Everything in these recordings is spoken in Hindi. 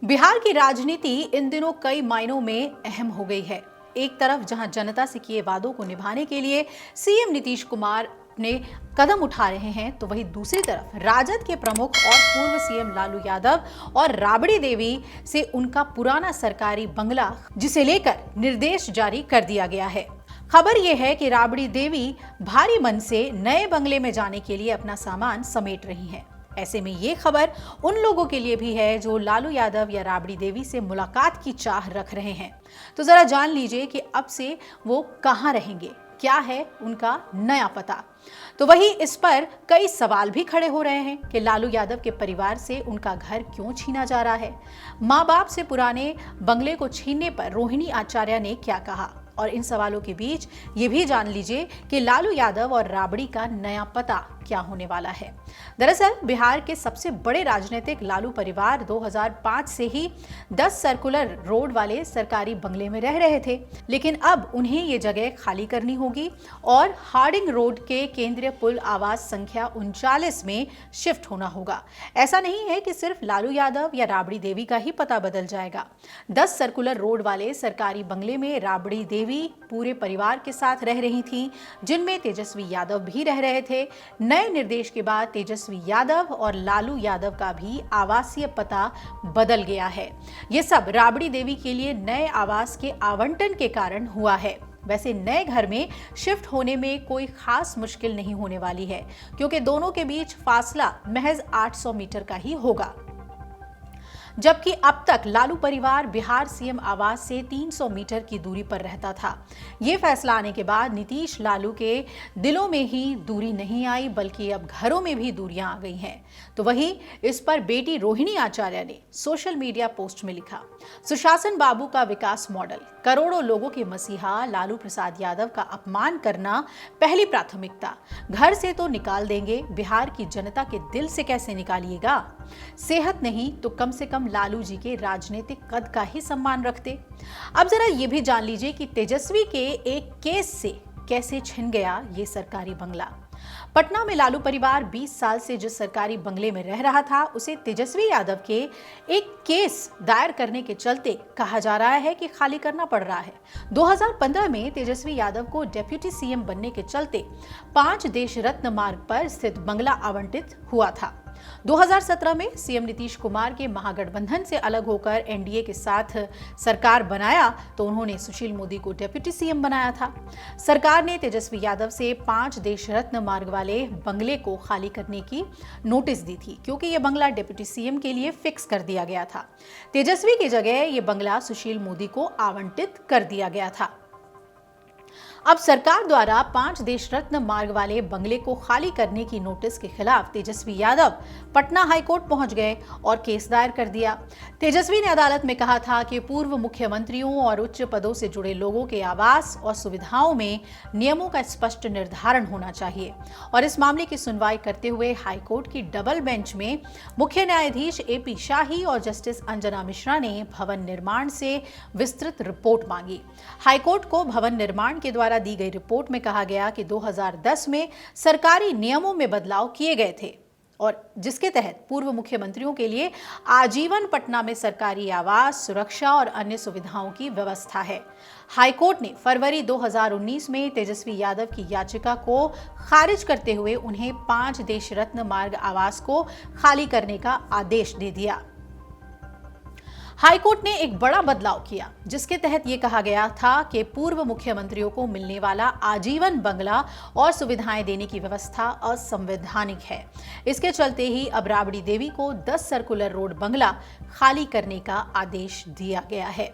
बिहार की राजनीति इन दिनों कई मायनों में अहम हो गई है। एक तरफ जहां जनता से किए वादों को निभाने के लिए सीएम नीतीश कुमार अपने कदम उठा रहे हैं, तो वहीं दूसरी तरफ राजद के प्रमुख और पूर्व सीएम लालू यादव और राबड़ी देवी से उनका पुराना सरकारी बंगला, जिसे लेकर निर्देश जारी कर दिया गया है। खबर यह है कि राबड़ी देवी भारी मन से नए बंगले में जाने के लिए अपना सामान समेट रही हैं। ऐसे में ये खबर उन लोगों के लिए भी है जो लालू यादव या राबड़ी देवी से मुलाकात की चाह रख रहे हैं। तो जरा जान लीजिए कि अब से वो कहां रहेंगे, क्या है उनका नया पता। तो वहीं इस पर कई सवाल भी खड़े हो रहे हैं कि लालू यादव के परिवार से उनका घर क्यों छीना जा रहा है। माँ बाप से पुराने बंगले को छीनने पर रोहिणी आचार्य ने क्या कहा, और इन सवालों के बीच ये भी जान लीजिए कि लालू यादव और राबड़ी का नया पता क्या होने वाला है। दरअसल बिहार के सबसे बड़े राजनीतिक लालू परिवार 2005 से ही 10 सर्कुलर रोड वाले सरकारी बंगले में रह रहे थे, लेकिन अब उन्हें ये जगह खाली करनी होगी और हार्डिंग रोड के केंद्रीय पुल आवास संख्या 39 में शिफ्ट होना होगा। ऐसा नहीं है कि सिर्फ लालू यादव या राबड़ी देवी का ही पता बदल जाएगा। 10 सर्कुलर रोड वाले सरकारी बंगले में राबड़ी देवी पूरे परिवार के साथ रह रही थीं, जिनमें तेजस्वी यादव भी रह रहे थे। नए निर्देश के बाद तेजस्वी यादव और लालू यादव का भी आवासीय पता बदल गया है। ये सब राबड़ी देवी के लिए नए आवास के आवंटन के कारण हुआ है। वैसे नए घर में शिफ्ट होने में कोई खास मुश्किल नहीं होने वाली है, क्योंकि दोनों के बीच फासला महज 800 मीटर का ही होगा। जबकि अब तक लालू परिवार बिहार सीएम आवास से 300 मीटर की दूरी पर रहता था। ये फैसला आने के बाद नीतीश लालू के दिलों में ही दूरी नहीं आई, बल्कि अब घरों में भी दूरियां आ गई हैं। तो वहीं इस पर बेटी रोहिणी आचार्य ने सोशल मीडिया पोस्ट में लिखा, सुशासन बाबू का विकास मॉडल, करोड़ों लोगों के मसीहा लालू प्रसाद यादव का अपमान करना पहली प्राथमिकता। घर से तो निकाल देंगे, बिहार की जनता के दिल से कैसे निकालिएगा। सेहत नहीं तो कम से कम लालू जी के राजनीतिक कद का ही सम्मान रखते। अब जरा ये भी जान लीजिए कि तेजस्वी के एक केस से कैसे छिन गया ये सरकारी बंगला। पटना में लालू परिवार 20 साल से जिस सरकारी बंगले में रह रहा था, उसे तेजस्वी यादव के एक केस दायर करने के चलते कहा जा रहा है कि खाली करना पड़ रहा है। 2015 में तेजस्वी यादव को डेप्यूटी सीएम बनने के चलते 5 देश रत्न मार्ग पर स्थित बंगला आवंटित हुआ था। 2017 में सीएम नीतीश कुमार के महागठबंधन से अलग होकर एनडीए के साथ सरकार बनाया तो उन्होंने सुशील मोदी को डेप्यूटी सीएम बनाया था। सरकार ने तेजस्वी यादव से 5 देश रत्न मार्ग वाले बंगले को खाली करने की नोटिस दी थी, क्योंकि यह बंगला डेप्यूटी सीएम के लिए फिक्स कर दिया गया था। तेजस्वी की जगह यह बंगला सुशील मोदी को आवंटित कर दिया गया था। अब सरकार द्वारा 5 देश रत्न मार्ग वाले बंगले को खाली करने की नोटिस के खिलाफ तेजस्वी यादव पटना हाईकोर्ट पहुंच गए और केस दायर कर दिया। तेजस्वी ने अदालत में कहा था कि पूर्व मुख्यमंत्रियों और उच्च पदों से जुड़े लोगों के आवास और सुविधाओं में नियमों का स्पष्ट निर्धारण होना चाहिए। और इस मामले की सुनवाई करते हुए हाईकोर्ट की डबल बेंच में मुख्य न्यायाधीश एपी शाही और जस्टिस अंजना मिश्रा ने भवन निर्माण से विस्तृत रिपोर्ट मांगी। हाईकोर्ट को भवन निर्माण के द्वारा दी गई रिपोर्ट में कहा गया कि 2010 में सरकारी नियमों में बदलाव किए गए थे और जिसके तहत पूर्व मुख्यमंत्रियों के लिए आजीवन पटना में सरकारी आवास, सुरक्षा और अन्य सुविधाओं की व्यवस्था है। हाईकोर्ट ने फरवरी 2019 में तेजस्वी यादव की याचिका को खारिज करते हुए उन्हें 5 देश रत्न मार्ग आवास को खाली करने का आदेश दे दिया। हाईकोर्ट ने एक बड़ा बदलाव किया, जिसके तहत ये कहा गया था कि पूर्व मुख्यमंत्रियों को मिलने वाला आजीवन बंगला और सुविधाएं देने की व्यवस्था असंवैधानिक है। इसके चलते ही अब राबड़ी देवी को 10 सर्कुलर रोड बंगला खाली करने का आदेश दिया गया है।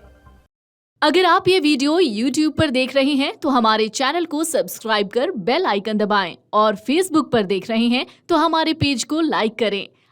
अगर आप ये वीडियो YouTube पर देख रहे हैं तो हमारे चैनल को सब्सक्राइब कर बेल आइकन दबाएं और Facebook पर देख रहे हैं तो हमारे पेज को लाइक करें।